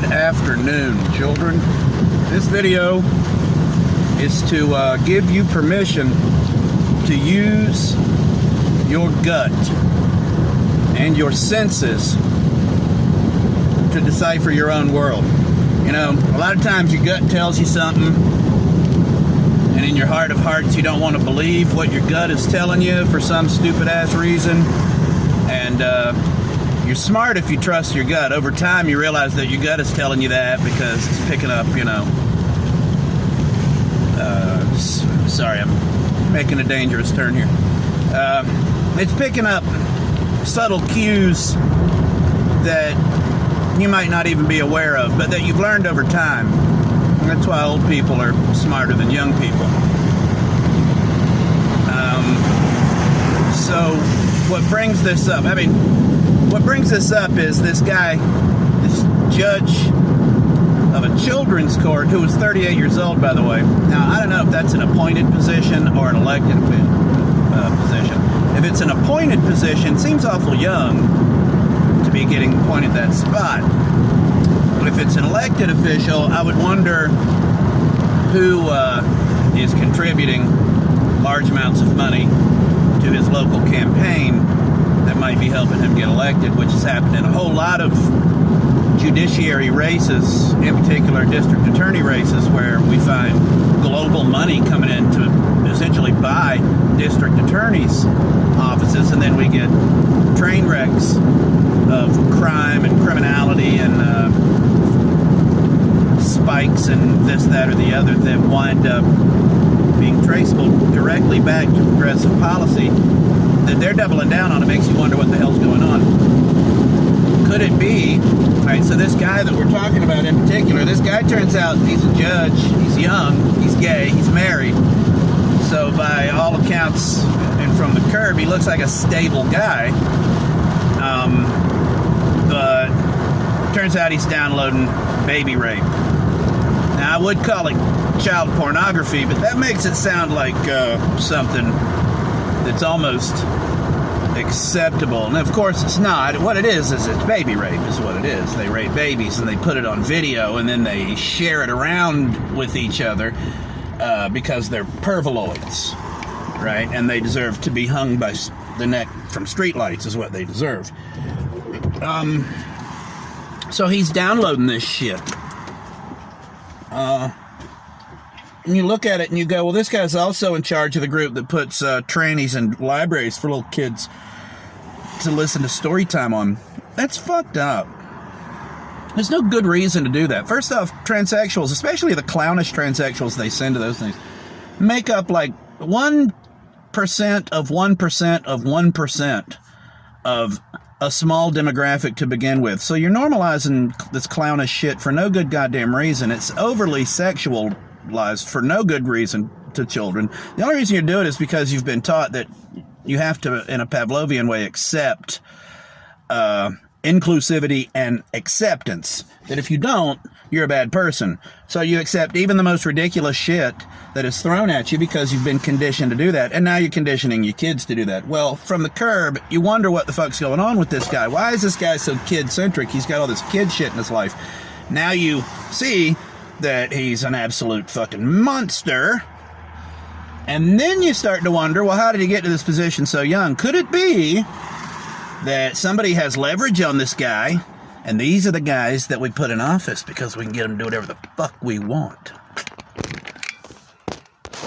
Good afternoon, children. This video is to give you permission to use your gut and your senses to decipher your own world. You know, a lot of times your gut tells you something, and in your heart of hearts you don't want to believe what your gut is telling you for some stupid ass reason. And you're smart if you trust your gut. Over time you realize that your gut is telling you that because it's picking up, you know, sorry, I'm making a dangerous turn here. It's picking up subtle cues that you might not even be aware of, but that you've learned over time. And that's why old people are smarter than young people. So what brings this up? What brings this up is this guy, this judge of a children's court, who was 38 years old, by the way. Now, I don't know if that's an appointed position or an elected position. If it's an appointed position, it seems awful young to be getting appointed that spot. But if it's an elected official, I would wonder who is contributing large amounts of money to his local campaign that might be helping him get elected, which has happened in a whole lot of judiciary races, in particular district attorney races, where we find global money coming in to essentially buy district attorneys' offices, and then we get train wrecks of crime and criminality and spikes and this, that, or the other that wind up being traceable directly back to progressive policy that they're doubling down on. It makes you wonder what the hell's going on. Could it be, right, so this guy that we're talking about in particular, this guy turns out he's a judge, he's young, he's gay, he's married, so by all accounts and from the curb, he looks like a stable guy, but turns out he's downloading baby rape. Now, I would call it child pornography, but that makes it sound like something that's almost acceptable. And of course it's not. What it is it's baby rape is what it is. They rape babies and they put it on video and then they share it around with each other because they're pervoloids, right? And they deserve to be hung by the neck from streetlights is what they deserve. So he's downloading this shit. And you look at it and you go, well, this guy's also in charge of the group that puts trannies in libraries for little kids to listen to story time on. That's fucked up. There's no good reason to do that. First off, transsexuals, especially the clownish transsexuals they send to those things, make up like 1% of 1% of 1% of a small demographic to begin with. So you're normalizing this clownish shit for no good goddamn reason. It's overly sexualized for no good reason to children. The only reason you do it is because you've been taught that you have to, in a Pavlovian way, accept inclusivity and acceptance. That if you don't, you're a bad person. So you accept even the most ridiculous shit that is thrown at you because you've been conditioned to do that. And now you're conditioning your kids to do that. Well, from the curb, you wonder what the fuck's going on with this guy. Why is this guy so kid-centric? He's got all this kid shit in his life. Now you see that he's an absolute fucking monster. And then you start to wonder, well, how did he get to this position so young? Could it be that somebody has leverage on this guy, and these are the guys that we put in office because we can get them to do whatever the fuck we want?